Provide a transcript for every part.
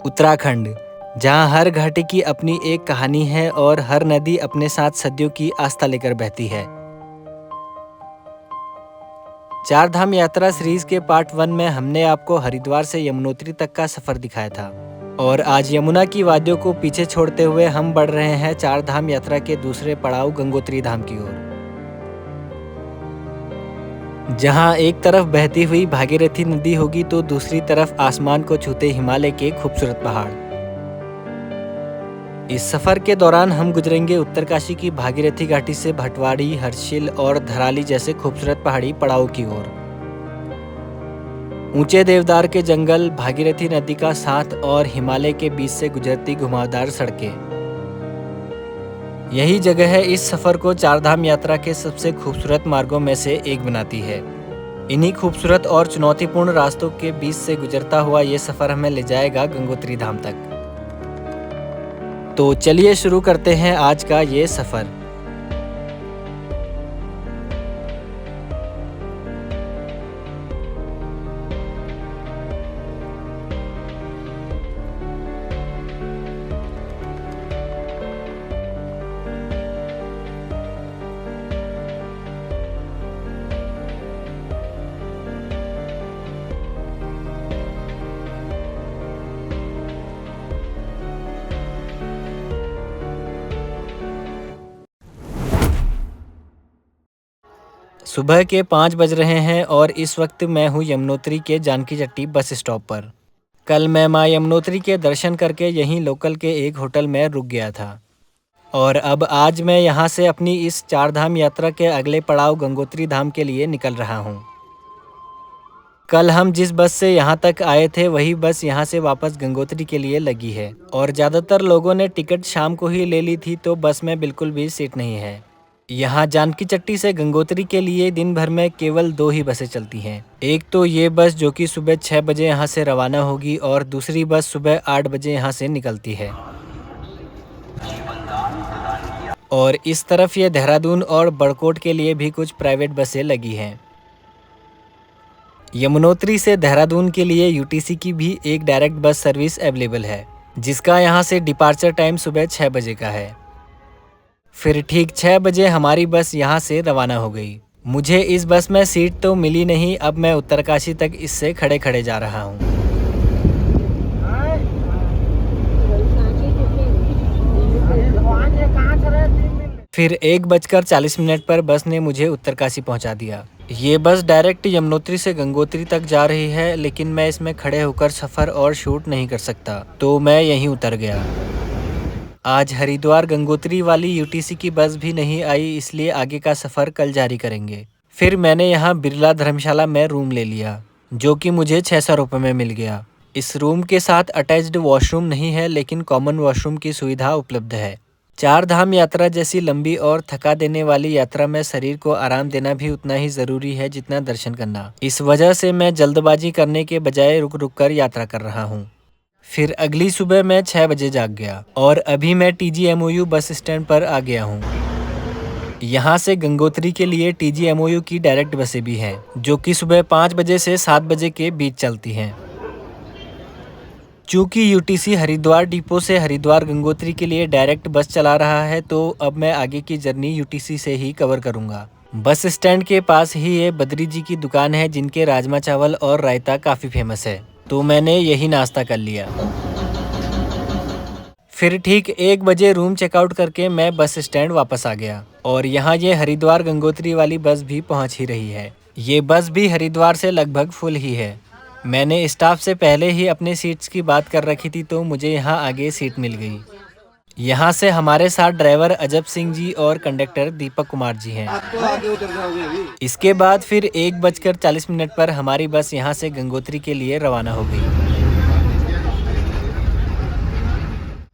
उत्तराखंड, जहाँ हर घाटी की अपनी एक कहानी है और हर नदी अपने साथ सदियों की आस्था लेकर बहती है। चार धाम यात्रा सीरीज के पार्ट 1 में हमने आपको हरिद्वार से यमुनोत्री तक का सफर दिखाया था और आज यमुना की वादियों को पीछे छोड़ते हुए हम बढ़ रहे हैं चार धाम यात्रा के दूसरे पड़ाव गंगोत्री धाम की ओर, जहां एक तरफ बहती हुई भागीरथी नदी होगी तो दूसरी तरफ आसमान को छूते हिमालय के खूबसूरत पहाड़। इस सफर के दौरान हम गुजरेंगे उत्तरकाशी की भागीरथी घाटी से भटवाड़ी, हर्षिल और धराली जैसे खूबसूरत पहाड़ी पड़ावों की ओर। ऊंचे देवदार के जंगल, भागीरथी नदी का साथ और हिमालय के बीच से गुजरती घुमावदार सड़कें, यही जगह है इस सफर को चारधाम यात्रा के सबसे खूबसूरत मार्गों में से एक बनाती है। इन्हीं खूबसूरत और चुनौतीपूर्ण रास्तों के बीच से गुजरता हुआ ये सफर हमें ले जाएगा गंगोत्री धाम तक। तो चलिए शुरू करते हैं आज का ये सफर। सुबह के 5 बज रहे हैं और इस वक्त मैं हूँ यमुनोत्री के जानकी चट्टी बस स्टॉप पर। कल मैं माँ यमुनोत्री के दर्शन करके यहीं लोकल के एक होटल में रुक गया था और अब आज मैं यहाँ से अपनी इस चारधाम यात्रा के अगले पड़ाव गंगोत्री धाम के लिए निकल रहा हूँ। कल हम जिस बस से यहाँ तक आए थे वही बस यहाँ से वापस गंगोत्री के लिए लगी है और ज़्यादातर लोगों ने टिकट शाम को ही ले ली थी, तो बस में बिल्कुल भी सीट नहीं है। यहाँ जानकी चट्टी से गंगोत्री के लिए दिन भर में केवल 2 ही बसें चलती हैं। एक तो ये बस जो कि सुबह 6 बजे यहाँ से रवाना होगी और दूसरी बस सुबह 8 बजे यहाँ से निकलती है। और इस तरफ ये देहरादून और बड़कोट के लिए भी कुछ प्राइवेट बसें लगी हैं। यमुनोत्री से देहरादून के लिए यूटीसी की भी एक डायरेक्ट बस सर्विस अवेलेबल है, जिसका यहाँ से डिपार्चर टाइम सुबह 6 बजे का है। फिर ठीक 6 बजे हमारी बस यहाँ से रवाना हो गई। मुझे इस बस में सीट तो मिली नहीं, अब मैं उत्तरकाशी तक इससे खड़े खड़े जा रहा हूँ। फिर 1:40 पर बस ने मुझे उत्तरकाशी पहुँचा दिया। ये बस डायरेक्ट यमुनोत्री से गंगोत्री तक जा रही है, लेकिन मैं इसमें खड़े होकर सफ़र और शूट नहीं कर सकता, तो मैं यहीं उतर गया। आज हरिद्वार गंगोत्री वाली यूटीसी की बस भी नहीं आई, इसलिए आगे का सफ़र कल जारी करेंगे। फिर मैंने यहाँ बिरला धर्मशाला में रूम ले लिया, जो कि मुझे 600 रुपये में मिल गया। इस रूम के साथ अटैच्ड वॉशरूम नहीं है, लेकिन कॉमन वॉशरूम की सुविधा उपलब्ध है। चार धाम यात्रा जैसी लंबी और थका देने वाली यात्रा में शरीर को आराम देना भी उतना ही ज़रूरी है जितना दर्शन करना। इस वजह से मैं जल्दबाजी करने के बजाय रुक रुक कर यात्रा कर रहा हूँ। फिर अगली सुबह मैं 6 बजे जाग गया और अभी मैं TGMOU बस स्टैंड पर आ गया हूँ। यहाँ से गंगोत्री के लिए TGMOU की डायरेक्ट बसें भी हैं, जो कि सुबह 5 बजे से 7 बजे के बीच चलती हैं। चूँकि यूटीसी हरिद्वार डिपो से हरिद्वार गंगोत्री के लिए डायरेक्ट बस चला रहा है, तो अब मैं आगे की जर्नी यूटीसी से ही कवर करूँगा। बस स्टैंड के पास ही ये बद्री जी की दुकान है, जिनके राजमा चावल और रायता काफ़ी फेमस है, तो मैंने यही नाश्ता कर लिया। फिर ठीक 1 बजे रूम चेकआउट करके मैं बस स्टैंड वापस आ गया और यहाँ ये हरिद्वार गंगोत्री वाली बस भी पहुँच ही रही है। ये बस भी हरिद्वार से लगभग फुल ही है। मैंने स्टाफ से पहले ही अपने सीट्स की बात कर रखी थी, तो मुझे यहाँ आगे सीट मिल गई। यहाँ से हमारे साथ ड्राइवर अजब सिंह जी और कंडक्टर दीपक कुमार जी हैं। इसके बाद फिर 1:40 पर हमारी बस यहाँ से गंगोत्री के लिए रवाना हो गई।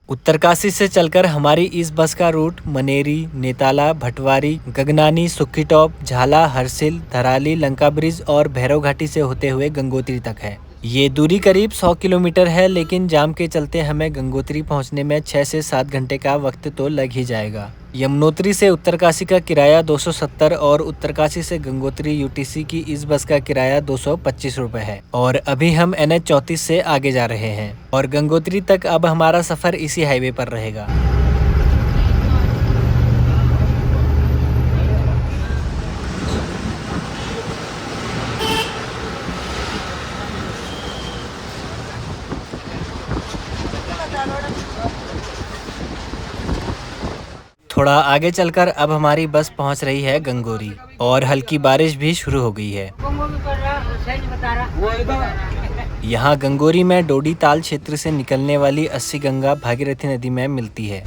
उत्तरकाशी से चलकर हमारी इस बस का रूट मनेरी, नेताला, भटवारी, गगनानी, सुक्खी टॉप, झाला, हर्षिल, धराली, लंका ब्रिज और भैरव घाटी से होते हुए गंगोत्री तक है। ये दूरी करीब 100 किलोमीटर है, लेकिन जाम के चलते हमें गंगोत्री पहुंचने में 6 से 7 घंटे का वक्त तो लग ही जाएगा। यमुनोत्री से उत्तरकाशी का किराया 270 और उत्तरकाशी से गंगोत्री यूटीसी की इस बस का किराया 225 रुपए है। और अभी हम NH 34 से आगे जा रहे हैं और गंगोत्री तक अब हमारा सफर इसी हाईवे पर रहेगा। थोड़ा आगे चलकर अब हमारी बस पहुंच रही है गंगोरी और हल्की बारिश भी शुरू हो गई है। यहाँ गंगोरी में डोडी ताल क्षेत्र से निकलने वाली 80 गंगा भागीरथी नदी में मिलती है।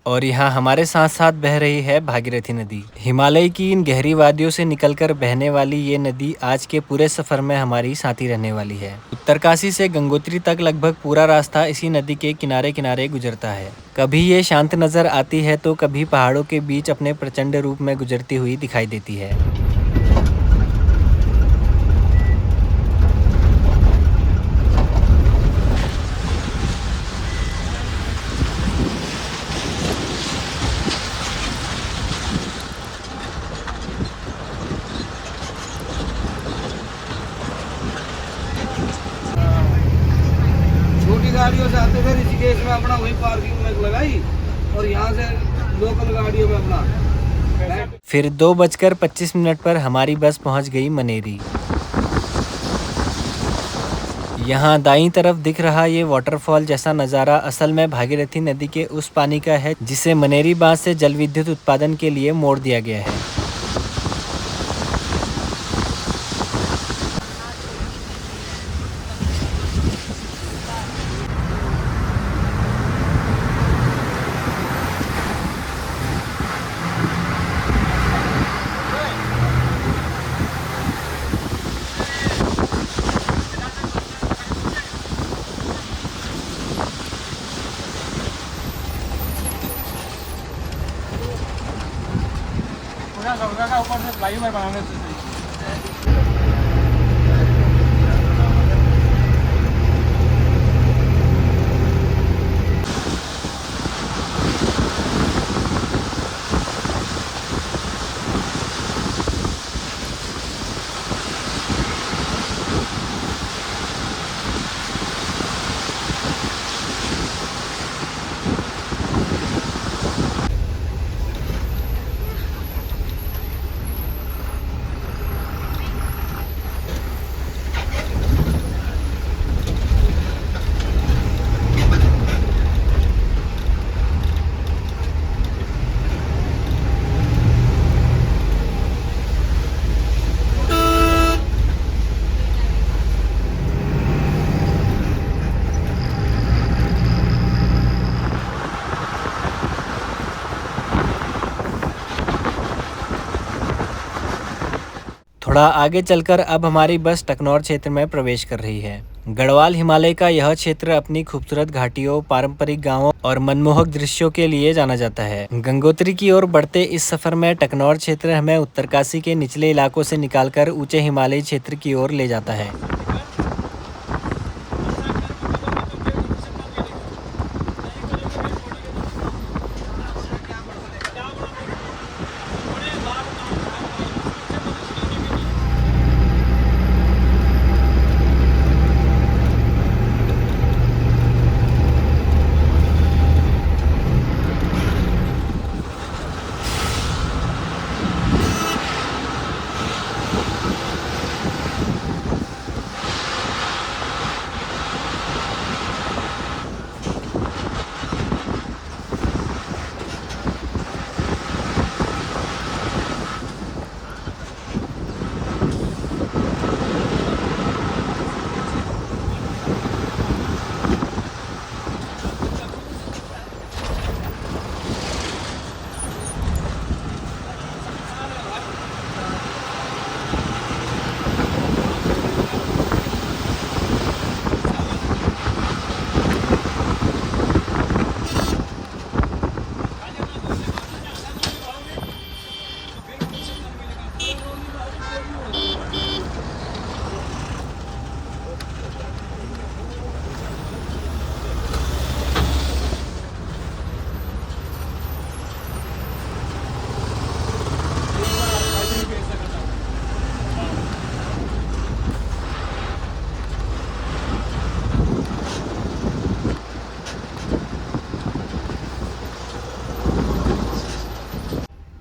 और यहाँ हमारे साथ साथ बह रही है भागीरथी नदी। हिमालय की इन गहरी वादियों से निकलकर बहने वाली ये नदी आज के पूरे सफर में हमारी साथी रहने वाली है। उत्तरकाशी से गंगोत्री तक लगभग पूरा रास्ता इसी नदी के किनारे किनारे गुजरता है। कभी ये शांत नजर आती है तो कभी पहाड़ों के बीच अपने प्रचंड रूप में गुजरती हुई दिखाई देती है। छोटी गाड़ियों से आते थे ऋषिकेश में, अपना वही पार्किंग में लगाई और यहाँ से लोकल गाड़ियों में अपना। फिर 2:25 पर हमारी बस पहुंच गई मनेरी। यहाँ दाईं तरफ दिख रहा ये वाटरफॉल जैसा नज़ारा असल में भागीरथी नदी के उस पानी का है जिसे मनेरी बांध से जल विद्युत उत्पादन के लिए मोड़ दिया गया है। ऊपर से फ्लाईओवर बनाने से थोड़ा आगे चलकर अब हमारी बस टकनौर क्षेत्र में प्रवेश कर रही है। गढ़वाल हिमालय का यह क्षेत्र अपनी खूबसूरत घाटियों, पारंपरिक गांवों और मनमोहक दृश्यों के लिए जाना जाता है। गंगोत्री की ओर बढ़ते इस सफर में टकनौर क्षेत्र हमें उत्तरकाशी के निचले इलाकों से निकालकर ऊंचे हिमालयी क्षेत्र की ओर ले जाता है।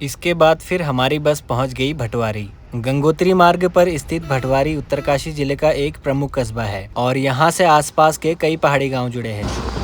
इसके बाद फिर हमारी बस पहुंच गई भटवारी। गंगोत्री मार्ग पर स्थित भटवारी उत्तरकाशी जिले का एक प्रमुख कस्बा है और यहाँ से आसपास के कई पहाड़ी गांव जुड़े हैं।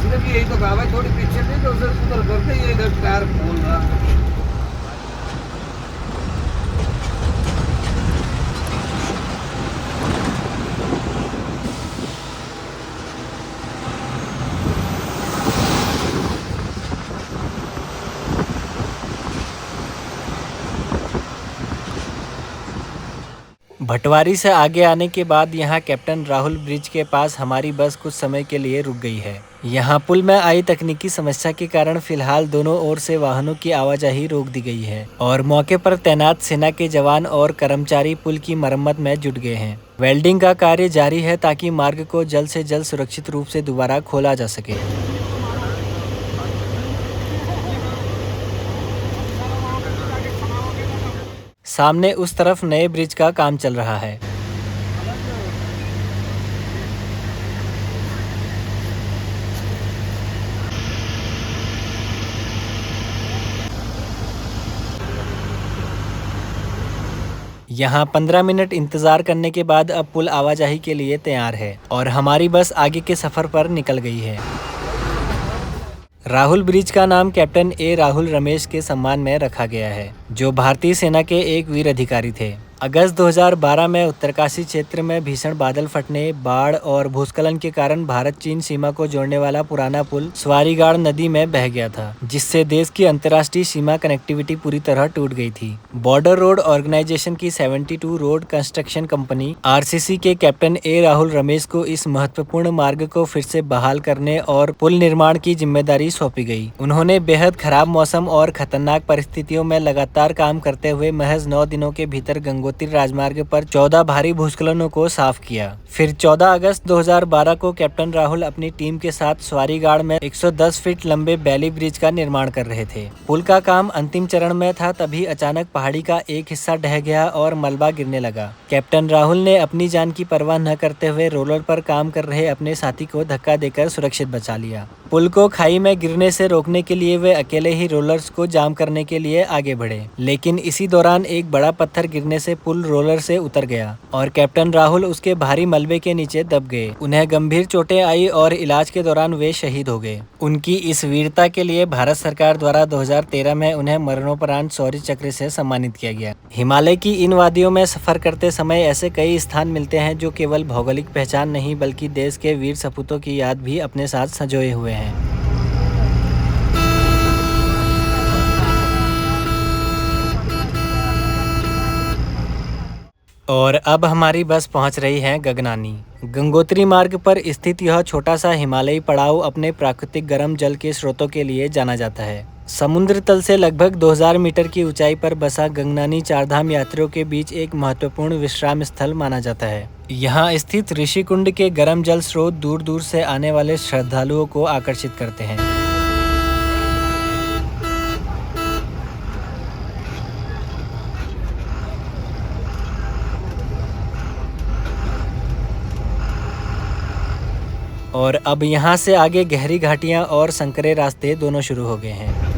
सिर्फ यही तो कहा भाई, थोड़ी पीछे थी तो उधर उधर करते ये इधर टायर खोल रहा। भटवारी से आगे आने के बाद यहाँ कैप्टन राहुल ब्रिज के पास हमारी बस कुछ समय के लिए रुक गई है। यहाँ पुल में आई तकनीकी समस्या के कारण फिलहाल दोनों ओर से वाहनों की आवाजाही रोक दी गई है और मौके पर तैनात सेना के जवान और कर्मचारी पुल की मरम्मत में जुट गए हैं। वेल्डिंग का कार्य जारी है ताकि मार्ग को जल्द से जल्द सुरक्षित रूप से दोबारा खोला जा सके। सामने उस तरफ नए ब्रिज का काम चल रहा है। यहाँ 15 मिनट इंतजार करने के बाद अब पुल आवाजाही के लिए तैयार है और हमारी बस आगे के सफर पर निकल गई है। राहुल ब्रिज का नाम कैप्टन ए राहुल रमेश के सम्मान में रखा गया है, जो भारतीय सेना के एक वीर अधिकारी थे। अगस्त 2012 में उत्तरकाशी क्षेत्र में भीषण बादल फटने, बाढ़ और भूस्खलन के कारण भारत चीन सीमा को जोड़ने वाला पुराना पुल स्वारीगाड़ नदी में बह गया था, जिससे देश की अंतर्राष्ट्रीय सीमा कनेक्टिविटी पूरी तरह टूट गई थी। बॉर्डर रोड ऑर्गेनाइजेशन की 72 रोड कंस्ट्रक्शन कंपनी आरसीसी के कैप्टन ए राहुल रमेश को इस महत्वपूर्ण मार्ग को फिर से बहाल करने और पुल निर्माण की जिम्मेदारी सौंपी गई। उन्होंने बेहद खराब मौसम और खतरनाक परिस्थितियों में लगातार काम करते हुए महज 9 दिनों के भीतर गंगोत्री राजमार्ग पर 14 भारी भूस्खलनों को साफ किया। फिर 14 अगस्त 2012 को कैप्टन राहुल अपनी टीम के साथ स्वारीगाड़ में 110 फीट लंबे बैली ब्रिज का निर्माण कर रहे थे। पुल का काम अंतिम चरण में था, तभी अचानक पहाड़ी का एक हिस्सा ढह गया और मलबा गिरने लगा। कैप्टन राहुल ने अपनी जान की परवाह न करते हुए रोलर पर काम कर रहे अपने साथी को धक्का देकर सुरक्षित बचा लिया। पुल को खाई में गिरने से रोकने के लिए वे अकेले ही रोलर्स को जाम करने के लिए आगे बढ़े, लेकिन इसी दौरान एक बड़ा पत्थर गिरने से पुल रोलर से उतर गया और कैप्टन राहुल उसके भारी मलबे के नीचे दब गए। उन्हें गंभीर चोटें आई और इलाज के दौरान वे शहीद हो गए। उनकी इस वीरता के लिए भारत सरकार द्वारा 2013 में उन्हें मरणोपरांत शौर्य चक्र से सम्मानित किया गया। हिमालय की इन वादियों में सफर करते समय ऐसे कई स्थान मिलते हैं जो केवल भौगोलिक पहचान नहीं बल्कि देश के वीर सपूतों की याद भी अपने साथ संजोए हुए हैं। और अब हमारी बस पहुंच रही है गगनानी। गंगोत्री मार्ग पर स्थित यह छोटा सा हिमालयी पड़ाव अपने प्राकृतिक गर्म जल के स्रोतों के लिए जाना जाता है। समुद्र तल से लगभग 2000 मीटर की ऊंचाई पर बसा गंगनानी चारधाम यात्रियों के बीच एक महत्वपूर्ण विश्राम स्थल माना जाता है। यहाँ स्थित ऋषिकुंड के गर्म जल स्रोत दूर दूर से आने वाले श्रद्धालुओं को आकर्षित करते हैं। और अब यहाँ से आगे गहरी घाटियाँ और संकरे रास्ते दोनों शुरू हो गए हैं।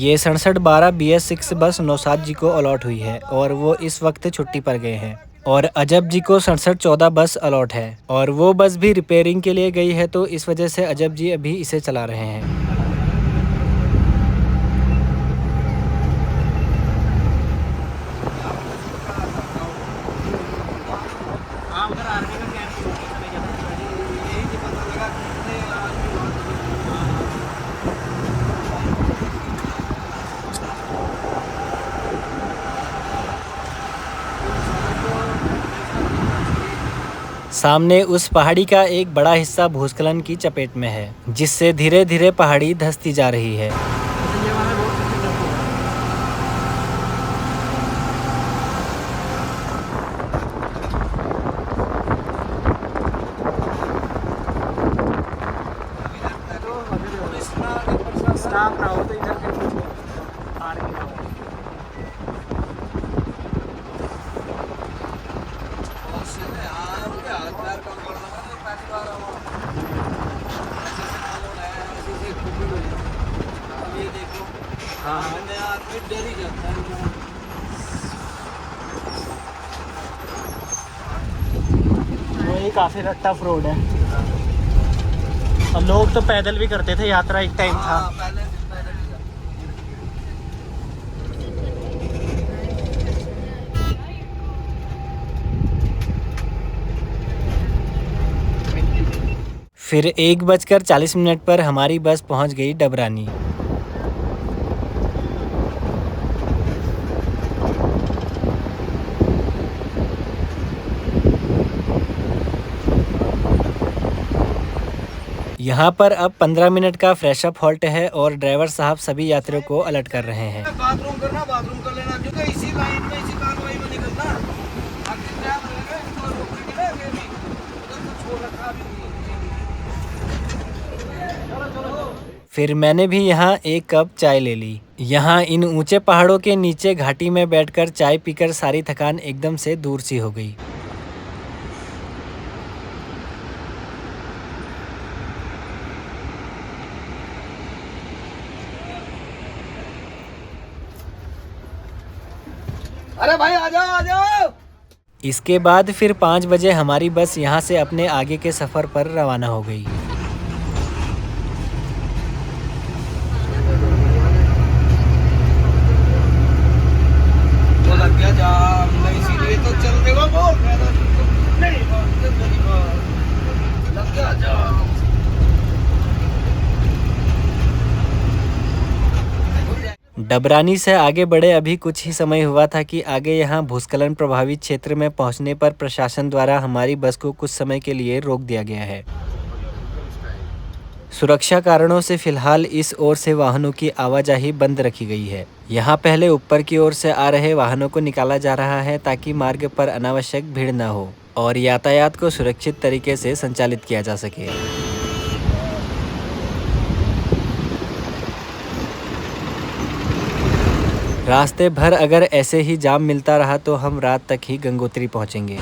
ये 6712 BS6 बस नौशाद जी को अलॉट हुई है और वो इस वक्त छुट्टी पर गए हैं। और अजब जी को 6714 बस अलॉट है और वो बस भी रिपेयरिंग के लिए गई है, तो इस वजह से अजब जी अभी इसे चला रहे हैं। सामने उस पहाड़ी का एक बड़ा हिस्सा भूस्खलन की चपेट में है, जिससे धीरे धीरे पहाड़ी धंसती जा रही है। वो काफ़ी टफ रोड है और लोग तो पैदल भी करते थे, यात्रा एक टाइम था। फिर 1:40 पर हमारी बस पहुंच गई डबरानी। यहाँ पर अब 15 मिनट का फ्रेश अप हॉल्ट है और ड्राइवर साहब सभी यात्रियों को अलर्ट कर रहे हैं। बाथरूम करना, बाथरूम कर लेना, क्योंकि इसी लाइन में इसी कार्रवाई में निकलना। आखिर क्या बोलेगा इनको रोकने के लिए आगे भी उधर तो छोड़ रखा भी नहीं। चलो फिर मैंने भी यहाँ एक कप चाय ले ली। यहाँ इन ऊंचे पहाड़ों के नीचे घाटी में बैठकर चाय पीकर सारी थकान एकदम से दूर सी हो गई। अरे भाई आ जाओ, आ जाओ। इसके बाद फिर 5 बजे हमारी बस यहाँ से अपने आगे के सफ़र पर रवाना हो गई। तो लग गया जाम, मैं इसीलिए तो चल रहे हो बोल रहा था। नहीं लग गया जाम। डबरानी से आगे बढ़े अभी कुछ ही समय हुआ था कि आगे यहाँ भूस्खलन प्रभावित क्षेत्र में पहुँचने पर प्रशासन द्वारा हमारी बस को कुछ समय के लिए रोक दिया गया है। सुरक्षा कारणों से फिलहाल इस ओर से वाहनों की आवाजाही बंद रखी गई है। यहाँ पहले ऊपर की ओर से आ रहे वाहनों को निकाला जा रहा है ताकि मार्ग पर अनावश्यक भीड़ न हो और यातायात को सुरक्षित तरीके से संचालित किया जा सके। रास्ते भर अगर ऐसे ही जाम मिलता रहा तो हम रात तक ही गंगोत्री पहुँचेंगे।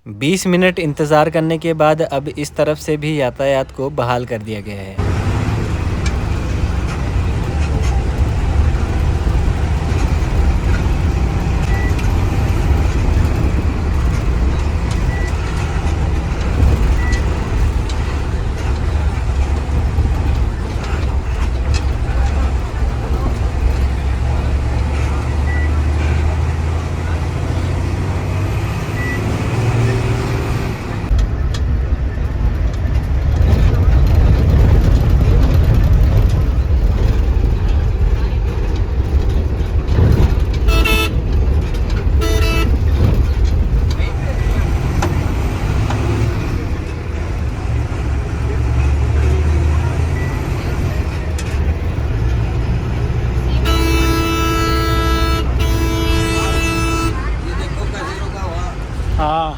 बीस मिनट इंतज़ार करने के बाद अब इस तरफ से भी यातायात को बहाल कर दिया गया है। हाँ,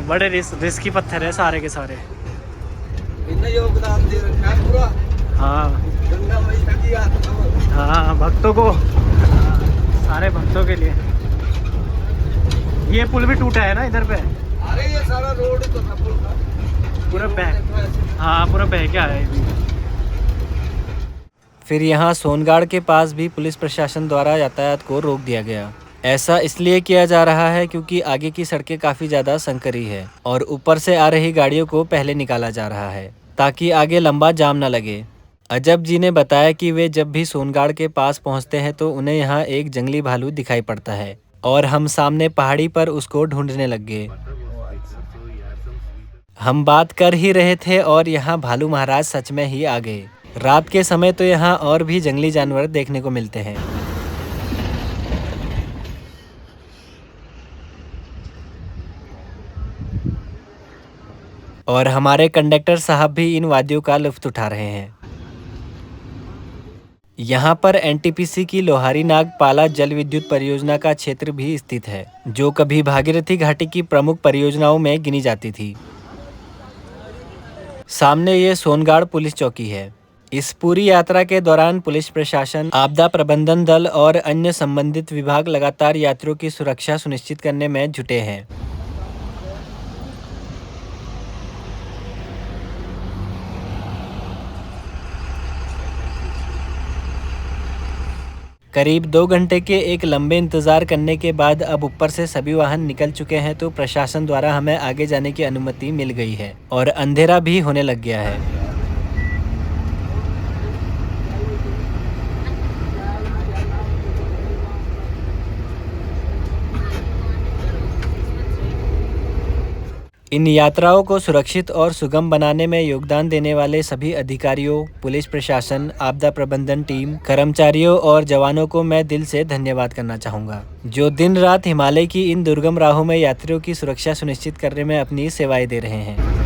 बड़े रिस्की पत्थर है सारे के सारे। इतना योगदान दे रखा है पूरा। हाँ गंगा मैया की यात्रा। हाँ, भक्तों को, सारे भक्तों के लिए। ये पुल भी टूटा है ना इधर पे, अरे ये सारा रोड तो था पुल का, पूरा बह, हाँ पूरा बह के आया है ये। फिर यहाँ सोनगाड़ के पास भी पुलिस प्रशासन द्वारा यातायात को रोक दिया गया। ऐसा इसलिए किया जा रहा है क्योंकि आगे की सड़कें काफ़ी ज़्यादा संकरी है और ऊपर से आ रही गाड़ियों को पहले निकाला जा रहा है ताकि आगे लंबा जाम न लगे। अजब जी ने बताया कि वे जब भी सोनगाड़ के पास पहुंचते हैं तो उन्हें यहाँ एक जंगली भालू दिखाई पड़ता है और हम सामने पहाड़ी पर उसको ढूंढने लग गए। हम बात कर ही रहे थे और यहाँ भालू महाराज सच में ही आ गए। रात के समय तो यहाँ और भी जंगली जानवर देखने को मिलते हैं। और हमारे कंडक्टर साहब भी इन वादियों का लुत्फ उठा रहे हैं। यहाँ पर एनटीपीसी की लोहारी नाग पाला जल विद्युत परियोजना का क्षेत्र भी स्थित है, जो कभी भागीरथी घाटी की प्रमुख परियोजनाओं में गिनी जाती थी। सामने ये सोनगाड़ पुलिस चौकी है। इस पूरी यात्रा के दौरान पुलिस प्रशासन, आपदा प्रबंधन दल और अन्य संबंधित विभाग लगातार यात्रियों की सुरक्षा सुनिश्चित करने में जुटे हैं। करीब 2 घंटे के एक लंबे इंतज़ार करने के बाद अब ऊपर से सभी वाहन निकल चुके हैं तो प्रशासन द्वारा हमें आगे जाने की अनुमति मिल गई है और अंधेरा भी होने लग गया है। इन यात्राओं को सुरक्षित और सुगम बनाने में योगदान देने वाले सभी अधिकारियों, पुलिस प्रशासन, आपदा प्रबंधन टीम, कर्मचारियों और जवानों को मैं दिल से धन्यवाद करना चाहूँगा, जो दिन रात हिमालय की इन दुर्गम राहों में यात्रियों की सुरक्षा सुनिश्चित करने में अपनी सेवाएं दे रहे हैं।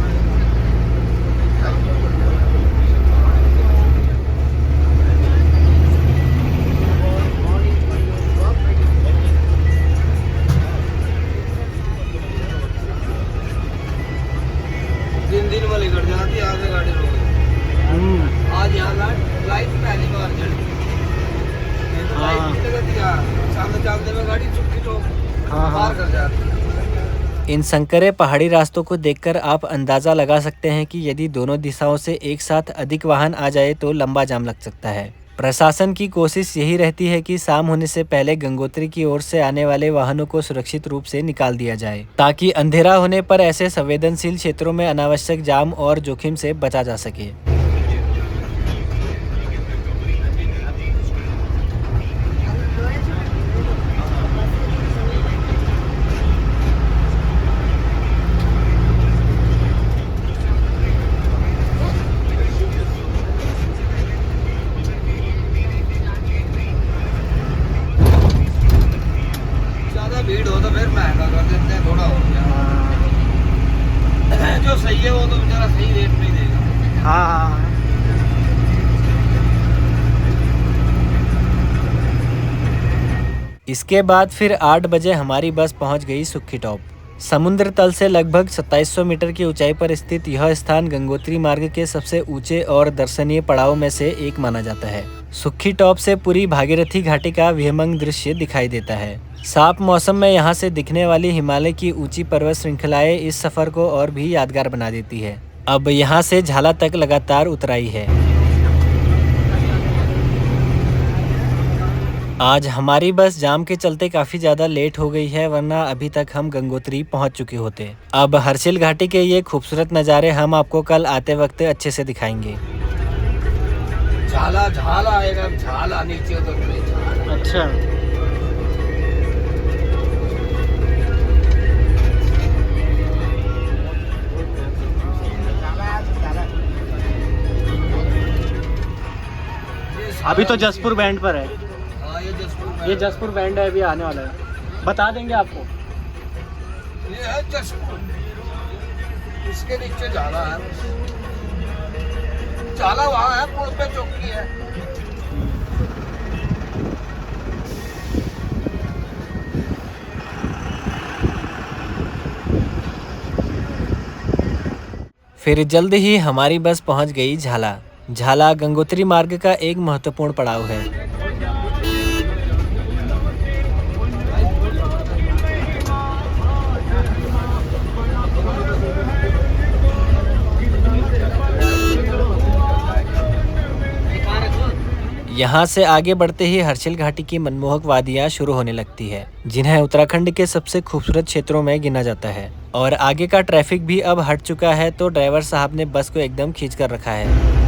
दिन वाली कट जाती, आज गाड़ी रोक गई। आज यहाँ लाइट पहली बार जली, नहीं तो लाइट नहीं लगती यार। चांदे में गाड़ी चुपकी तो पार कर जाती। इन संकरे पहाड़ी रास्तों को देखकर आप अंदाज़ा लगा सकते हैं कि यदि दोनों दिशाओं से एक साथ अधिक वाहन आ जाए तो लंबा जाम लग सकता है। प्रशासन की कोशिश यही रहती है कि शाम होने से पहले गंगोत्री की ओर से आने वाले वाहनों को सुरक्षित रूप से निकाल दिया जाए, ताकि अंधेरा होने पर ऐसे संवेदनशील क्षेत्रों में अनावश्यक जाम और जोखिम से बचा जा सके। भीड़ हो तो फिर महंगा कर देते हैं, थोड़ा हो गया। जो सही है वो तो बेचारा सही रेट में ही देगा। हाँ। इसके बाद फिर 8 बजे हमारी बस पहुंच गई सुक्खी टॉप। समुद्र तल से लगभग 2700 मीटर की ऊंचाई पर स्थित यह स्थान गंगोत्री मार्ग के सबसे ऊंचे और दर्शनीय पड़ाव में से एक माना जाता है। सुक्खी टॉप से पूरी भागीरथी घाटी का विहंगम दृश्य दिखाई देता है। साफ मौसम में यहाँ से दिखने वाली हिमालय की ऊंची पर्वत श्रृंखलाएं इस सफर को और भी यादगार बना देती है। अब यहाँ से झाला तक लगातार उतराई है। आज हमारी बस जाम के चलते काफ़ी ज़्यादा लेट हो गई है, वरना अभी तक हम गंगोत्री पहुँच चुके होते। अब हर्षिल घाटी के ये खूबसूरत नज़ारे हम आपको कल आते वक्त अच्छे से दिखाएंगे। झाला झाला आएगा, झाला नीचे तो अच्छा। अभी तो जसपुर बैंड पर है। ये जसपुर बैंड है, अभी आने वाला है, बता देंगे आपको। ये है जसपुर, इसके नीचे झाला है। झाला वहाँ है, पुल पे चौकी है। फिर जल्द ही हमारी बस पहुंच गई झाला। झाला गंगोत्री मार्ग का एक महत्वपूर्ण पड़ाव है। यहाँ से आगे बढ़ते ही हर्षिल घाटी की मनमोहक वादियाँ शुरू होने लगती है, जिन्हें उत्तराखंड के सबसे खूबसूरत क्षेत्रों में गिना जाता है। और आगे का ट्रैफिक भी अब हट चुका है, तो ड्राइवर साहब ने बस को एकदम खींच कर रखा है।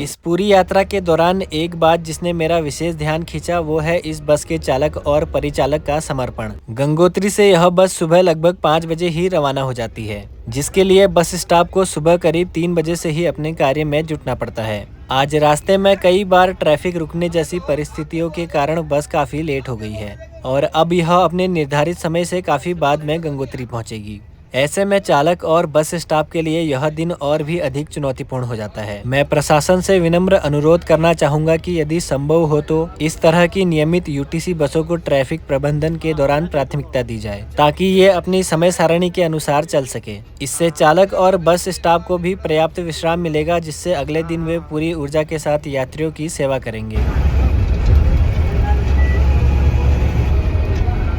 इस पूरी यात्रा के दौरान एक बात जिसने मेरा विशेष ध्यान खींचा वो है इस बस के चालक और परिचालक का समर्पण। गंगोत्री से यह बस सुबह लगभग 5 बजे ही रवाना हो जाती है, जिसके लिए बस स्टाफ को सुबह करीब 3 बजे से ही अपने कार्य में जुटना पड़ता है। आज रास्ते में कई बार ट्रैफिक रुकने जैसी परिस्थितियों के कारण बस काफी लेट हो गई है और अब यह अपने निर्धारित समय से काफी बाद में गंगोत्री पहुंचेगी। ऐसे में चालक और बस स्टाफ के लिए यह दिन और भी अधिक चुनौतीपूर्ण हो जाता है। मैं प्रशासन से विनम्र अनुरोध करना चाहूंगा कि यदि संभव हो तो इस तरह की नियमित यूटीसी बसों को ट्रैफिक प्रबंधन के दौरान प्राथमिकता दी जाए, ताकि ये अपनी समय सारणी के अनुसार चल सके। इससे चालक और बस स्टाफ को भी पर्याप्त विश्राम मिलेगा, जिससे अगले दिन वे पूरी ऊर्जा के साथ यात्रियों की सेवा करेंगे।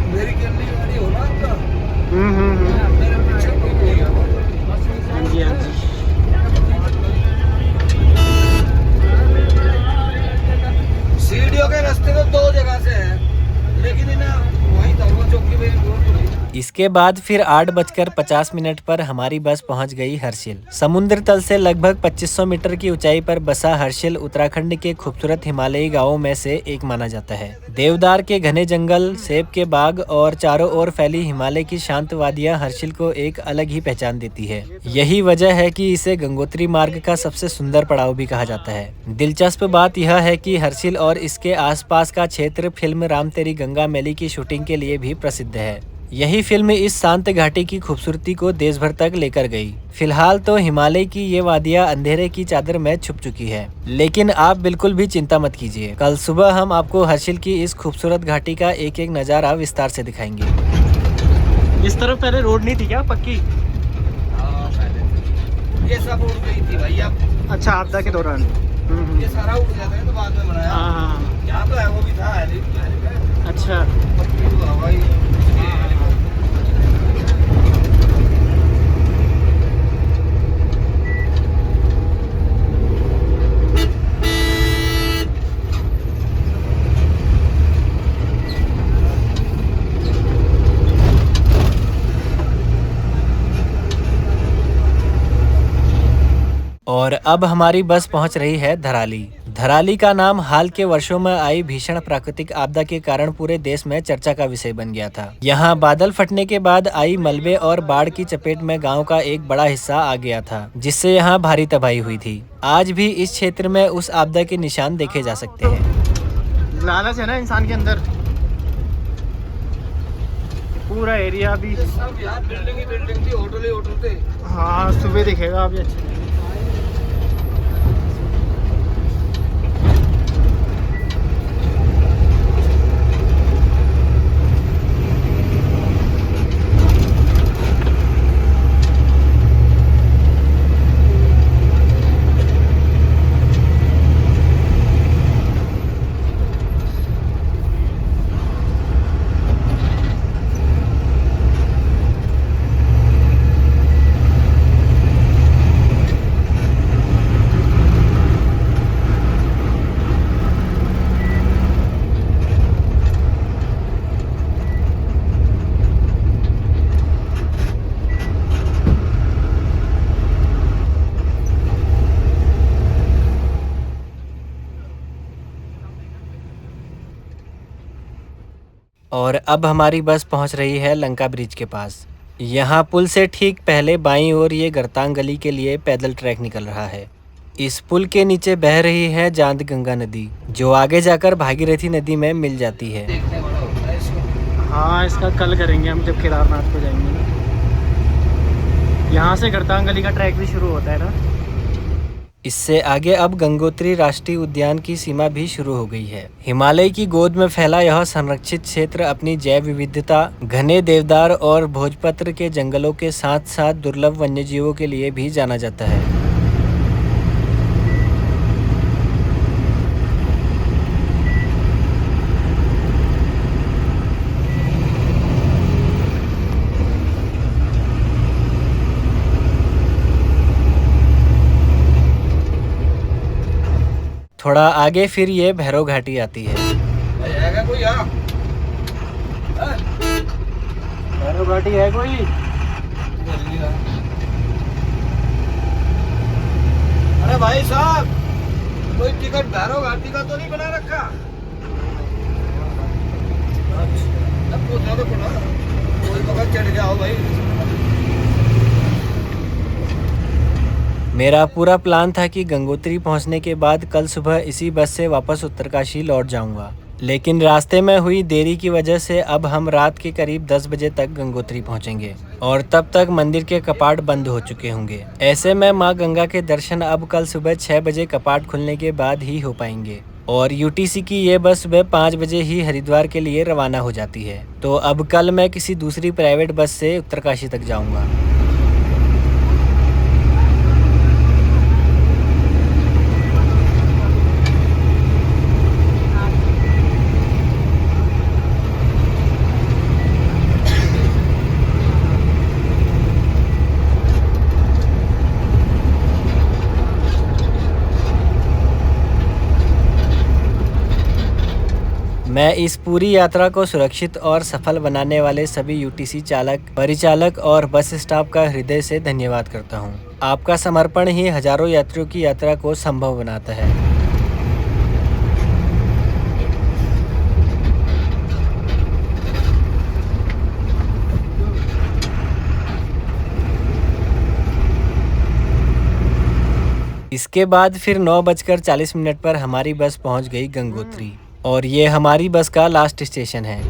मेरी कितनी गाड़ी हो ना आपका? सीढ़ियों के रास्ते तो 2 जगह से है, लेकिन वहीं था वो चौकी पे। इसके बाद फिर 8:50 पर हमारी बस पहुंच गई हर्षिल। समुद्र तल से लगभग 2500 मीटर की ऊंचाई पर बसा हर्षिल उत्तराखंड के खूबसूरत हिमालयी गांवों में से एक माना जाता है। देवदार के घने जंगल, सेब के बाग और चारों ओर फैली हिमालय की शांत वादियां हर्षिल को एक अलग ही पहचान देती है। यही वजह है कि इसे गंगोत्री मार्ग का सबसे सुंदर पड़ाव भी कहा जाता है। दिलचस्प बात यह है कि हर्षिल और इसके आसपास का क्षेत्र फिल्म राम तेरी गंगा मैली की शूटिंग के लिए भी प्रसिद्ध है। यही फिल्म इस शांत घाटी की खूबसूरती को देश भर तक लेकर गई। फिलहाल तो हिमालय की ये वादियां अंधेरे की चादर में छुप चुकी है, लेकिन आप बिल्कुल भी चिंता मत कीजिए। कल सुबह हम आपको हर्षिल की इस खूबसूरत घाटी का एक एक नज़ारा विस्तार से दिखाएंगे। इस तरफ पहले रोड नहीं थी क्या पक्की? ये सब उड़ गई थी भाई। अब अच्छा, आपदा के दौरान ये सारा उड़ जाता है तो बाद में बनाया। हाँ, यहाँ तो है वो भी था। अच्छा। और अब हमारी बस पहुंच रही है धराली। धराली का नाम हाल के वर्षों में आई भीषण प्राकृतिक आपदा के कारण पूरे देश में चर्चा का विषय बन गया था। यहाँ बादल फटने के बाद आई मलबे और बाढ़ की चपेट में गांव का एक बड़ा हिस्सा आ गया था, जिससे यहाँ भारी तबाही हुई थी। आज भी इस क्षेत्र में उस आपदा के निशान देखे जा सकते हैं। लालच है ना इंसान के अंदर। पूरा एरिया भी सब यार बिल्डिंग ही बिल्डिंग थी, होटल ही होटल थे। हाँ, सुबह दिखेगा अभी। अच्छा, और अब हमारी बस पहुंच रही है लंका ब्रिज के पास। यहाँ पुल से ठीक पहले बाईं ओर ये गरतांग गली के लिए पैदल ट्रैक निकल रहा है। इस पुल के नीचे बह रही है जांद गंगा नदी, जो आगे जाकर भागीरथी नदी में मिल जाती है। देखने वाला होता है इसको। हाँ इसका कल करेंगे हम जब केदारनाथ को जाएंगे ना। यहाँ से गर्तांगली का ट्रैक भी शुरू होता है ना। इससे आगे अब गंगोत्री राष्ट्रीय उद्यान की सीमा भी शुरू हो गई है। हिमालय की गोद में फैला यह संरक्षित क्षेत्र अपनी जैव विविधता, घने देवदार और भोजपत्र के जंगलों के साथ साथ दुर्लभ वन्यजीवों के लिए भी जाना जाता है। थोड़ा आगे फिर ये भैरव घाटी आती है। आएगा कोई यहाँ? भैरव घाटी है कोई? अरे भाई साहब, कोई टिकट भैरव घाटी का तो नहीं बना रखा? अब पूछना तो पड़ा, कोई पकड़ चढ़ गया हो भाई। मेरा पूरा प्लान था कि गंगोत्री पहुंचने के बाद कल सुबह इसी बस से वापस उत्तरकाशी लौट जाऊंगा, लेकिन रास्ते में हुई देरी की वजह से अब हम रात के करीब 10 बजे तक गंगोत्री पहुंचेंगे और तब तक मंदिर के कपाट बंद हो चुके होंगे। ऐसे में मां गंगा के दर्शन अब कल सुबह 6 बजे कपाट खुलने के बाद ही हो पाएंगे और यूटीसी की ये बस सुबह 5 बजे ही हरिद्वार के लिए रवाना हो जाती है। तो अब कल मैं किसी दूसरी प्राइवेट बस से उत्तरकाशी तक जाऊँगा। मैं इस पूरी यात्रा को सुरक्षित और सफल बनाने वाले सभी यूटीसी चालक, परिचालक और बस स्टाफ का हृदय से धन्यवाद करता हूं। आपका समर्पण ही हजारों यात्रियों की यात्रा को संभव बनाता है। इसके बाद फिर 9:40 पर हमारी बस पहुंच गई गंगोत्री और ये हमारी बस का लास्ट स्टेशन है।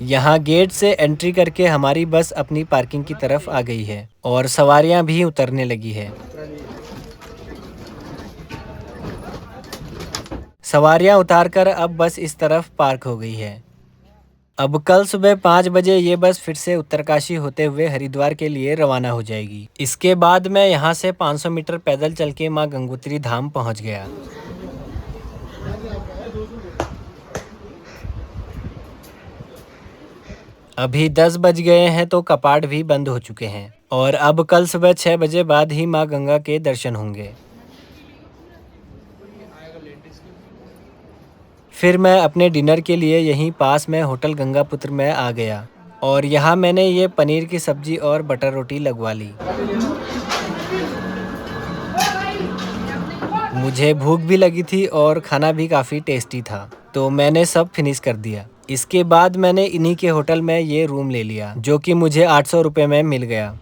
यहाँ गेट से एंट्री करके हमारी बस अपनी पार्किंग की तरफ आ गई है और सवारियां भी उतरने लगी है। सवारियां उतारकर अब बस इस तरफ पार्क हो गई है। अब कल सुबह 5 बजे ये बस फिर से उत्तरकाशी होते हुए हरिद्वार के लिए रवाना हो जाएगी। इसके बाद मैं यहाँ से 500 मीटर पैदल चल के माँ गंगोत्री धाम पहुँच गया। अभी 10 बज गए हैं तो कपाट भी बंद हो चुके हैं और अब कल सुबह 6 बजे बाद ही माँ गंगा के दर्शन होंगे। फिर मैं अपने डिनर के लिए यहीं पास में होटल गंगापुत्र में आ गया और यहाँ मैंने ये पनीर की सब्जी और बटर रोटी लगवा ली। मुझे भूख भी लगी थी और खाना भी काफ़ी टेस्टी था, तो मैंने सब फिनिश कर दिया। इसके बाद मैंने इन्हीं के होटल में ये रूम ले लिया जो कि मुझे 800 रुपये में मिल गया।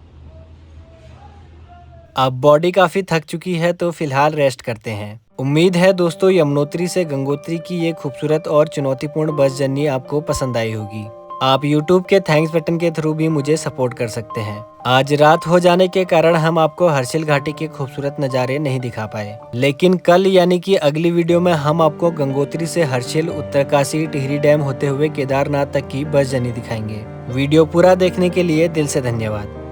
अब बॉडी काफ़ी थक चुकी है तो फिलहाल रेस्ट करते हैं। उम्मीद है दोस्तों यमुनोत्री से गंगोत्री की ये खूबसूरत और चुनौतीपूर्ण बस जर्नी आपको पसंद आई होगी। आप YouTube के थैंक्स बटन के थ्रू भी मुझे सपोर्ट कर सकते हैं। आज रात हो जाने के कारण हम आपको हर्षिल घाटी के खूबसूरत नज़ारे नहीं दिखा पाए, लेकिन कल यानी कि अगली वीडियो में हम आपको गंगोत्री से हर्षिल, उत्तरकाशी, टिहरी डैम होते हुए केदारनाथ तक की बस जर्नी दिखाएंगे। वीडियो पूरा देखने के लिए दिल से धन्यवाद।